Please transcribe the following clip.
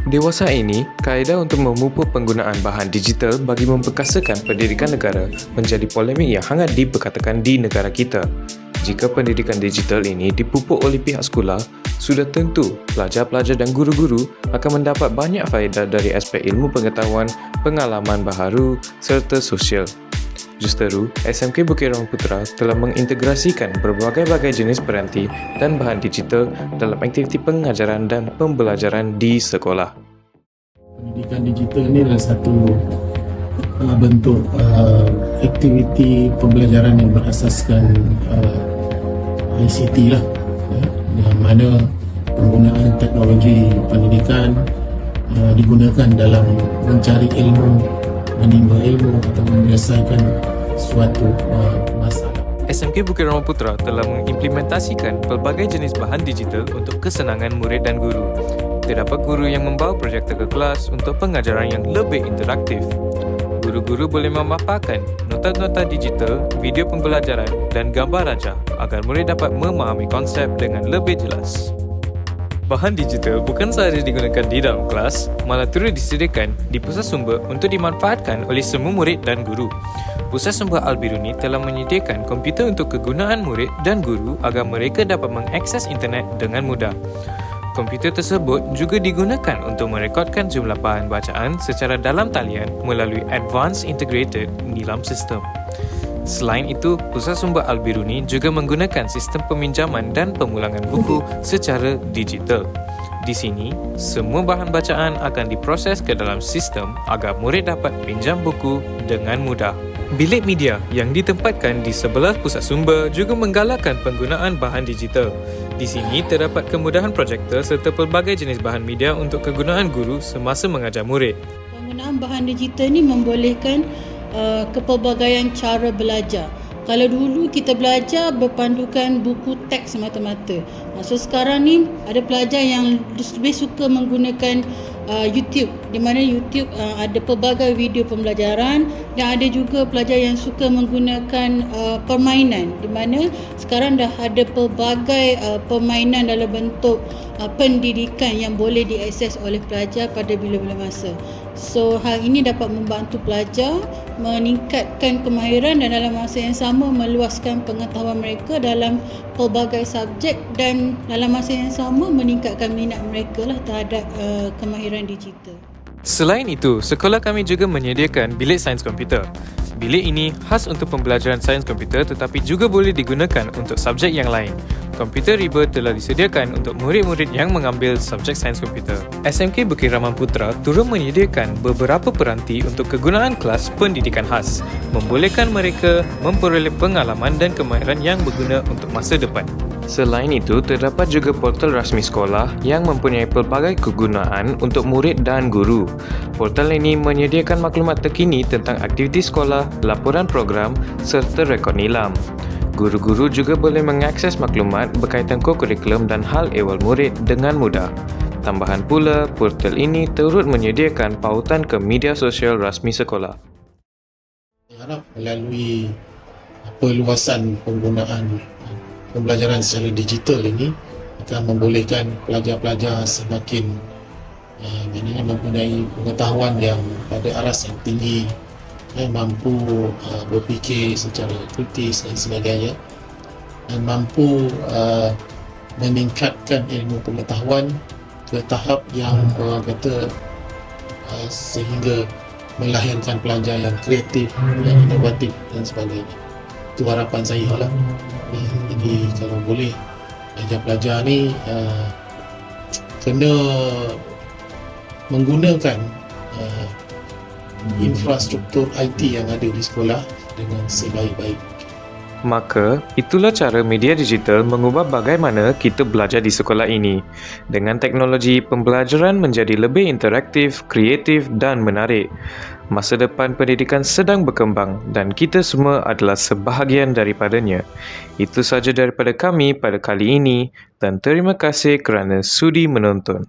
Dewasa ini, kaedah untuk memupuk penggunaan bahan digital bagi memperkasakan pendidikan negara menjadi polemik yang hangat diperkatakan di negara kita. Jika pendidikan digital ini dipupuk oleh pihak sekolah, sudah tentu pelajar-pelajar dan guru-guru akan mendapat banyak faedah dari aspek ilmu pengetahuan, pengalaman baharu serta sosial. Justeru, SMK Bukit Ramon Putra telah mengintegrasikan berbagai-bagai jenis peranti dan bahan digital dalam aktiviti pengajaran dan pembelajaran di sekolah. Pendidikan digital ini adalah satu bentuk aktiviti pembelajaran yang berasaskan ICT lah, yang mana penggunaan teknologi pendidikan digunakan dalam mencari ilmu, menimba ilmu atau menyelesaikan suatu masalah. SMK Bukit Ramon Putra telah mengimplementasikan pelbagai jenis bahan digital untuk kesenangan murid dan guru. Terdapat guru yang membawa projektor ke kelas untuk pengajaran yang lebih interaktif. Guru-guru boleh memaparkan nota-nota digital, video pembelajaran dan gambar raja agar murid dapat memahami konsep dengan lebih jelas. Bahan digital bukan sahaja digunakan di dalam kelas, malah turut disediakan di pusat sumber untuk dimanfaatkan oleh semua murid dan guru. Pusat Sumber Al-Biruni telah menyediakan komputer untuk kegunaan murid dan guru agar mereka dapat mengakses internet dengan mudah. Komputer tersebut juga digunakan untuk merekodkan jumlah bahan bacaan secara dalam talian melalui Advanced Integrated Nilam System. Selain itu, Pusat Sumber Al-Biruni juga menggunakan sistem peminjaman dan pemulangan buku secara digital. Di sini, semua bahan bacaan akan diproses ke dalam sistem agar murid dapat pinjam buku dengan mudah. Bilik media yang ditempatkan di sebelah pusat sumber juga menggalakkan penggunaan bahan digital. Di sini terdapat kemudahan projektor serta pelbagai jenis bahan media untuk kegunaan guru semasa mengajar murid. Penggunaan bahan digital ni membolehkan kepelbagaian cara belajar. Kalau dulu kita belajar berpandukan buku teks semata-mata. So sekarang ni ada pelajar yang lebih suka menggunakan YouTube, di mana YouTube ada pelbagai video pembelajaran, dan ada juga pelajar yang suka menggunakan permainan, di mana sekarang dah ada pelbagai permainan dalam bentuk pendidikan yang boleh diakses oleh pelajar pada bila-bila masa. So hal ini dapat membantu pelajar meningkatkan kemahiran dan dalam masa yang sama meluaskan pengetahuan mereka dalam pelbagai subjek, dan dalam masa yang sama meningkatkan minat mereka lah terhadap kemahiran digital. Selain itu, sekolah kami juga menyediakan bilik sains komputer. Bilik ini khas untuk pembelajaran sains komputer tetapi juga boleh digunakan untuk subjek yang lain. Komputer riba telah disediakan untuk murid-murid yang mengambil subjek sains komputer. SMK Bukit Ramon Putra turut menyediakan beberapa peranti untuk kegunaan kelas pendidikan khas, membolehkan mereka memperoleh pengalaman dan kemahiran yang berguna untuk masa depan. Selain itu, terdapat juga portal rasmi sekolah yang mempunyai pelbagai kegunaan untuk murid dan guru. Portal ini menyediakan maklumat terkini tentang aktiviti sekolah, laporan program serta rekod nilam. Guru-guru juga boleh mengakses maklumat berkaitan kurikulum dan hal ehwal murid dengan mudah. Tambahan pula, portal ini turut menyediakan pautan ke media sosial rasmi sekolah. Saya harap melalui perluasan penggunaan pembelajaran secara digital ini akan membolehkan pelajar-pelajar semakin mempunyai pengetahuan yang pada aras yang tinggi, mampu berfikir secara kritis dan sebagainya, dan mampu meningkatkan ilmu pengetahuan ke tahap yang sehingga melahirkan pelajar yang kreatif, yang inovatif dan sebagainya. Itu harapan saya lah. Jadi kalau boleh pelajar-pelajar ni kena menggunakan infrastruktur IT yang ada di sekolah dengan sebaik-baik. Maka, itulah cara media digital mengubah bagaimana kita belajar di sekolah ini. Dengan teknologi, pembelajaran menjadi lebih interaktif, kreatif dan menarik. Masa depan pendidikan sedang berkembang dan kita semua adalah sebahagian daripadanya. Itu sahaja daripada kami pada kali ini dan terima kasih kerana sudi menonton.